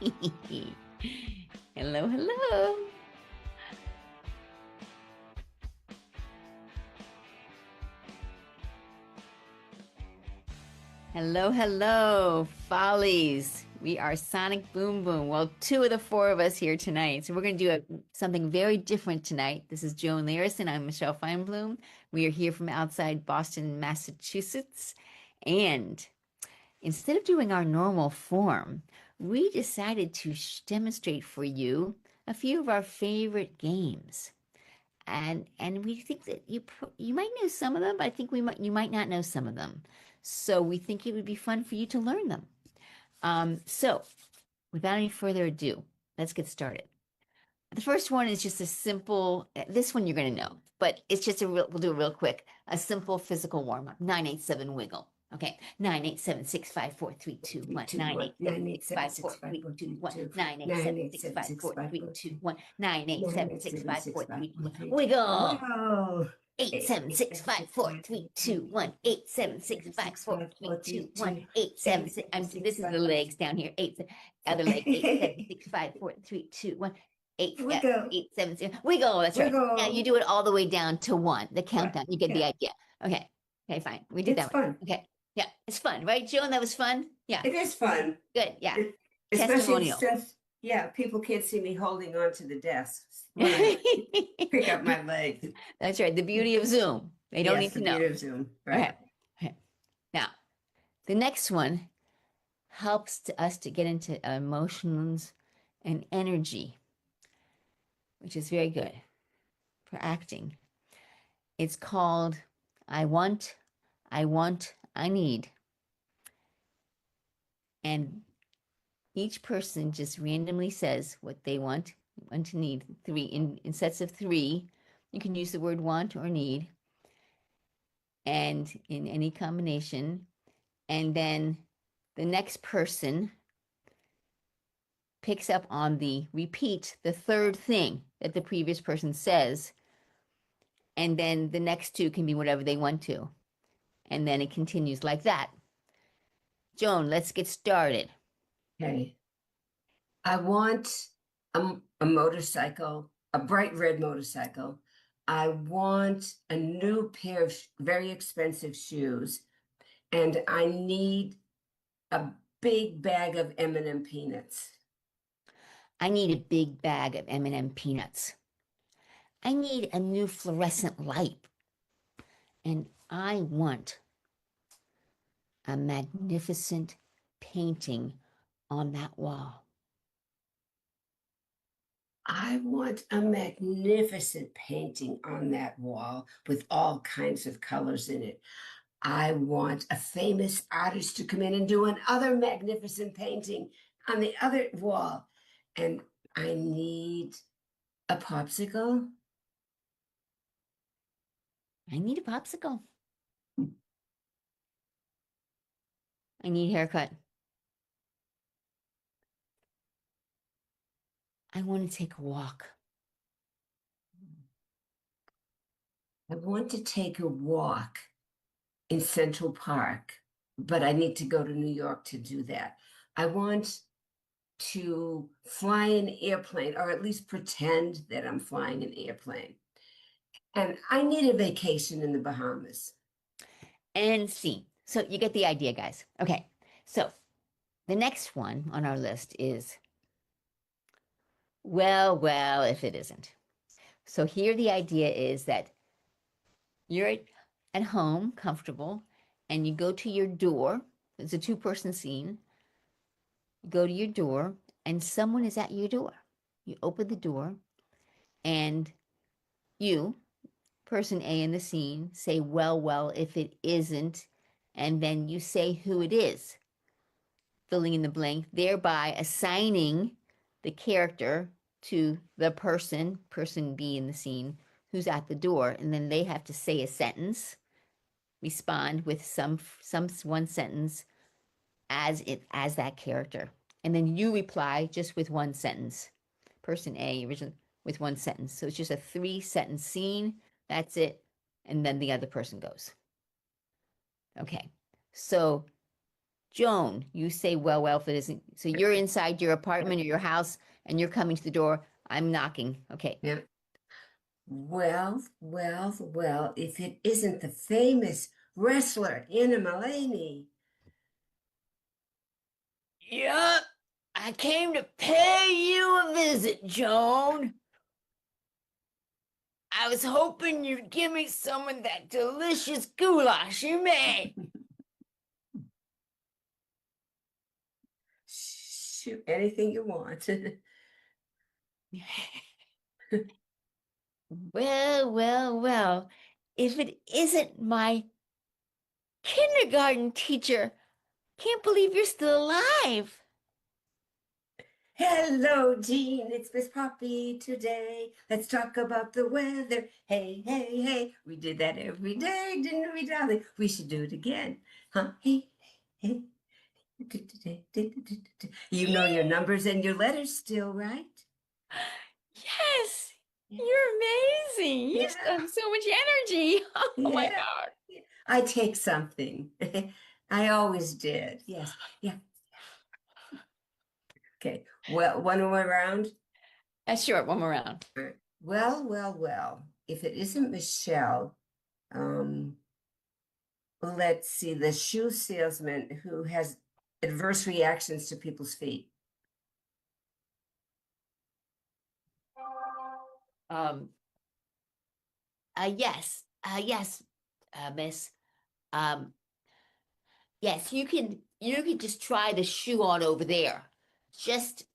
Hello, hello. Hello, hello, Follies. We are Sonic Boom Boom. Well, two of the four of us here tonight. So we're going to do something very different tonight. This is Joan Larison. I'm Michelle Feinblum. We are here from outside Boston, Massachusetts. And instead of doing our normal form, we decided to demonstrate for you a few of our favorite games. And we think that you might know some of them, but I think you might not know some of them. So we think it would be fun for you to learn them. So without any further ado, let's get started. The first one is just a simple, this one you're going to know, but it's just we'll do it real quick. A simple physical warm up. 987 wiggle. Okay. 987-654-321. 987-654-321. 987-654-321. 987-654-321. Wiggle. 87654-321. 87654-321. 876. This is the legs down here. Other leg. 87654-321. Wiggle. 877. Wiggle. That's right. Now you do it all the way down to one. The countdown. You get the idea. Okay. Okay, fine. We did that one. Okay. Yeah, it's fun, right, Joan? That was fun. Yeah. It is fun. Good. Yeah. Especially since, people can't see me holding on to the desk when I pick up my legs. That's right. The beauty of Zoom. They don't need to know. The beauty of Zoom. Right. Okay. Now, the next one helps us to get into emotions and energy, which is very good for acting. It's called I want, I need. And each person just randomly says what they want to need. Three in sets of three. You can use the word want or need, and in any combination. And then the next person picks up on repeat the third thing that the previous person says. And then the next two can be whatever they want to. And then it continues like that. Joan, let's get started. Okay. I want a motorcycle, a bright red motorcycle. I want a new pair of very expensive shoes. And I need a big bag of M&M peanuts. I need a big bag of M&M peanuts. I need a new fluorescent light. And I want a magnificent painting on that wall. I want a magnificent painting on that wall with all kinds of colors in it. I want a famous artist to come in and do another magnificent painting on the other wall. And I need a popsicle. I need a popsicle. I need a haircut. I want to take a walk. I want to take a walk in Central Park, but I need to go to New York to do that. I want to fly an airplane, or at least pretend that I'm flying an airplane. And I need a vacation in the Bahamas. And see. So you get the idea, guys. Okay. So the next one on our list is, well, if it isn't. So here the idea is that you're at home, comfortable, and you go to your door. It's a two-person scene. You go to your door, and someone is at your door. You open the door, and you, person A in the scene, say, well, if it isn't, and then you say who it is, filling in the blank, thereby assigning the character to the person B in the scene, who's at the door, and then they have to say a sentence, respond with some one sentence as that character, and then you reply just with one sentence. Person A originally with one sentence, so it's just a 3-sentence scene. That's it, and then the other person goes. Okay, so Joan, you say, well, if it isn't, so you're inside your apartment or your house and you're coming to the door. I'm knocking. Okay. Yeah. Well, if it isn't the famous wrestler, Anna Mulaney. Yup. I came to pay you a visit, Joan. I was hoping you'd give me some of that delicious goulash you made. Shoot, anything you want. Well. If it isn't my kindergarten teacher, can't believe you're still alive. Hello, Jean. It's Miss Poppy today. Let's talk about the weather. Hey. We did that every day, didn't we, darling? We should do it again. Huh? Hey. You know your numbers and your letters still, right? Yes, Yeah. you're amazing. You Yeah. just have so much energy. Oh my Yeah. God. I take something. I always did. Yes. Yeah. Okay. Well, one more round. Sure, one more round. All right. Well. If it isn't Michelle, um, let's see, the shoe salesman who has adverse reactions to people's feet. Um, yes, miss. Um, yes, you can just try the shoe on over there. Just,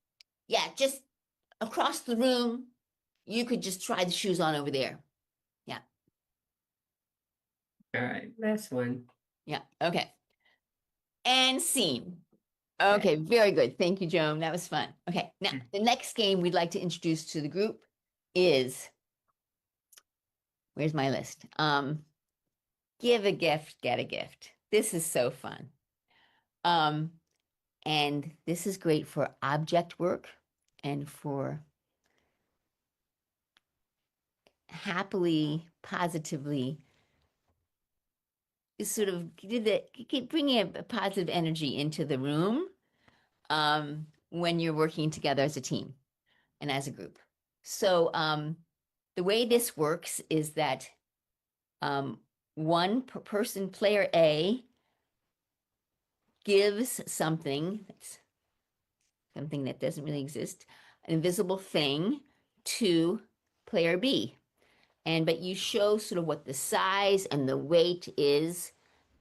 just across the room. You could just try the shoes on over there. Yeah, All right, last one. yeah, okay. And scene. Okay. Okay, very good. Thank you, Joan. That was fun. Okay, now the next game we'd like to introduce to the group is, where's my list? Give a gift, get a gift. This is so fun. Um, and this is great for object work and for happily, positively, sort of bringing a positive energy into the room when you're working together as a team and as a group. So the way this works is that one person, player A, gives something that doesn't really exist, an invisible thing, to player B. But you show sort of what the size and the weight is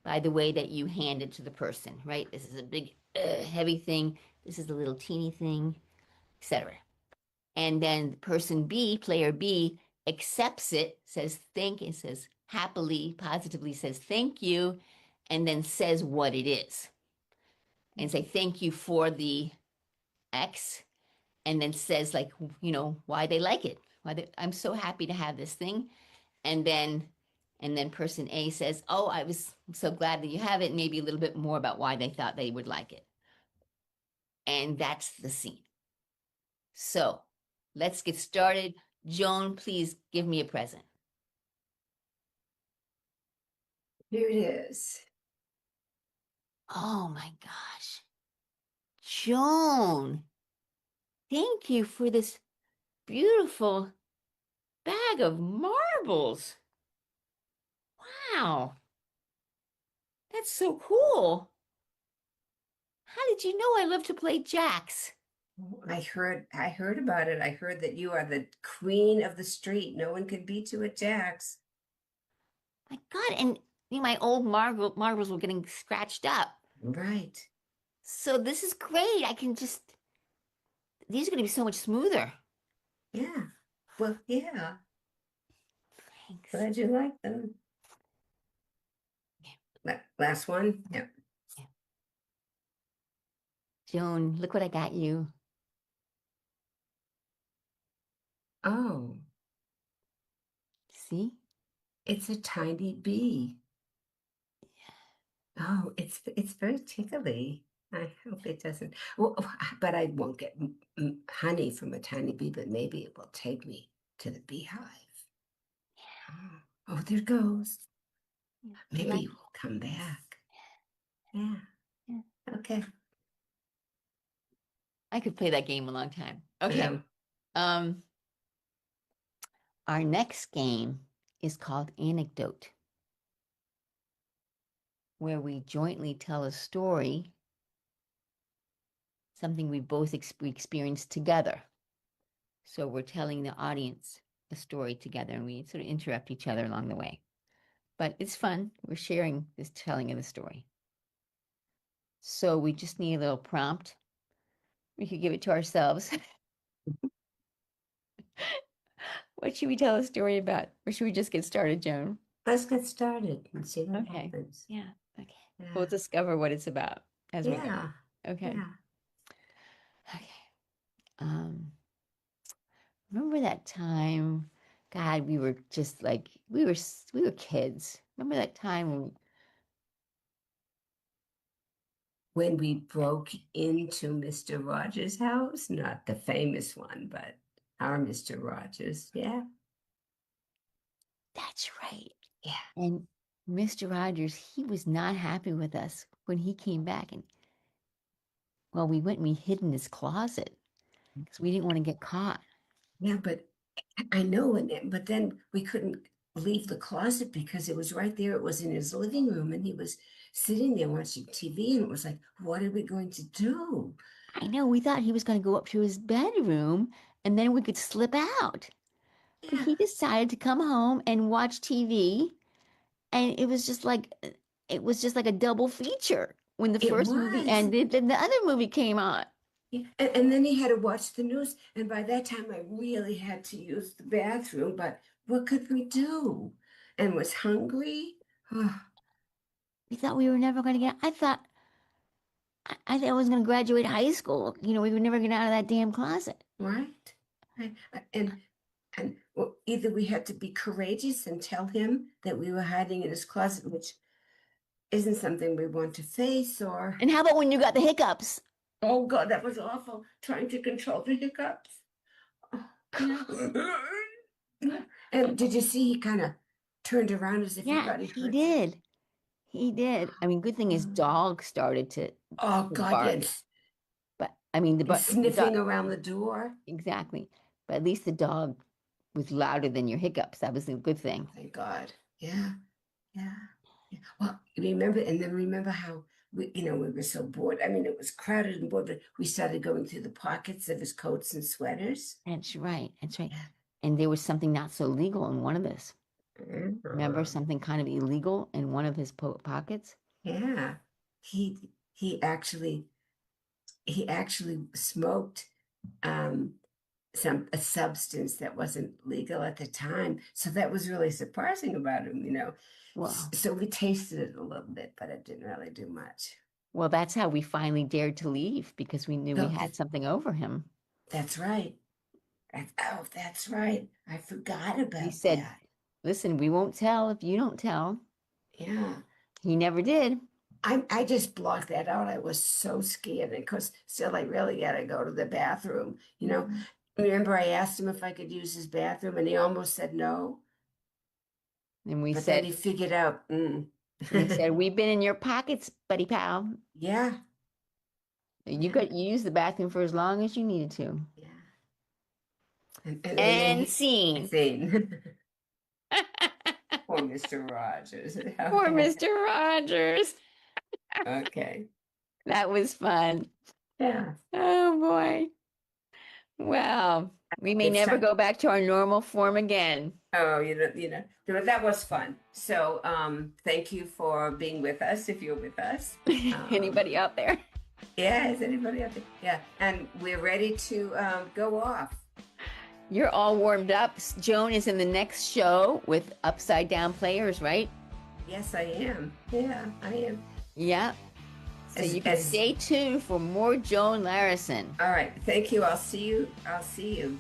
by the way that you hand it to the person, right? This is a big, heavy thing. This is a little teeny thing, etc. And then person B, player B, accepts it, says thank you, says happily, positively says thank you, and then says what it is. And say thank you for the X, and then says like, why they like it. I'm so happy to have this thing. And then person A says, oh, I was so glad that you have it, maybe a little bit more about why they thought they would like it. And that's the scene. So let's get started. Joan, please give me a present. Here it is. Oh my gosh. Joan, thank you for this beautiful bag of marbles. Wow. That's so cool. How did you know I love to play jacks? I heard about it. I heard that you are the queen of the street. No one can beat you at Jack's. My God, and my old marbles were getting scratched up. Right. So this is great. These are going to be so much smoother. Yeah. Well, yeah. Thanks. Glad you like them. Last one. Yeah. Joan, look what I got you. Oh, See? it's a tiny bee. Oh, it's very tickly. I hope it doesn't. Well, but I won't get honey from a tiny bee, but maybe it will take me to the beehive. Oh, there it goes. Yeah. Maybe it will come back. Yeah. Yeah. could play that game a long time. Okay. Yeah. Um, our next game is called Anecdote, where we jointly tell a story, something we both experienced together. So we're telling the audience a story together, and we sort of interrupt each other along the way. But it's fun. We're sharing this telling of the story. So we just need a little prompt. We could give it to ourselves. What should we tell a story about? Or should we just get started, Joan? Let's get started and see what Okay. happens. Yeah. Okay. Yeah. We'll discover what it's about as we go. Yeah. Okay. Yeah. Okay. Remember that time? God, we were just like we were kids. Remember that time When we broke into Mr. Rogers' house, not the famous one, but our Mr. Rogers. Yeah. that's right. Yeah. And Mr. Rogers, he was not happy with us when he came back, and well, we went and we hid in his closet because we didn't want to get caught. Yeah, but I know, but then we couldn't leave the closet because it was right there. It was in his living room, and he was sitting there watching TV, and it was like, what are we going to do? I know we thought he was going to go up to his bedroom and then we could slip out. But Yeah, he decided to come home and watch TV, and it was just like a double feature. When the it first movie was. ended, then the other movie came on. Yeah. And then he had to watch the news, and by that time I really had to use the bathroom, but what could we do? And was hungry. Oh, We thought we were never going to get. I thought I was going to graduate high school. You know, we would never get out of that damn closet. right? And well, either we had to be courageous and tell him that we were hiding in his closet, which isn't something we want to face, or And how about when you got the hiccups? oh God, that was awful, trying to control the hiccups. Yeah, And did you see he kind of turned around as if he yeah, thought he he heard something? did. He did. I mean, good thing his dog started to Oh God, bark. yes. But I mean, And the dog sniffing around the door. exactly. But at least the dog was louder than your hiccups. That was a good thing. Thank God. Yeah, yeah, yeah. Well, remember, and then remember how we were so bored. I mean, it was crowded and bored, but we started going through the pockets of his coats and sweaters. That's right. That's right. Yeah. And there was something not so legal in one of this. Remember Mhm. something kind of illegal in one of his pockets? Yeah. He he actually he actually smoked um a substance that wasn't legal at the time. So that was really surprising about him. Well, So we tasted it a little bit, but it didn't really do much. well, that's how we finally dared to leave because we knew we So had something over him. that's right. Oh, that's right. I forgot We about said, that. listen, we won't tell if you don't tell. Yeah. He never did. I just blocked that out. I was so scared because still I really gotta go to the bathroom. Remember I asked him if I could use his bathroom and he almost said no, And we but then said, he figured out, we said, we've been in your pockets, buddy pal. yeah, You yeah, got you use the bathroom for as long as you needed to. yeah. And then And I scene. think poor Mr. Rogers. Poor Okay. Mr. Rogers. Okay. That was fun. Yeah. Oh boy. Well, we may It's never time. go back to our normal form again. Oh, that was fun. So, thank you for being with us. If you're with us, Anybody out there? yeah, is anybody out there? Yeah, and we're ready to go off. You're all warmed up. Joan is in the next show with Upside Down Players, right? Yes, I am. Yeah, I am. Yeah. So you can stay tuned for more Joan Larison. All right. Thank you. I'll see you. I'll see you.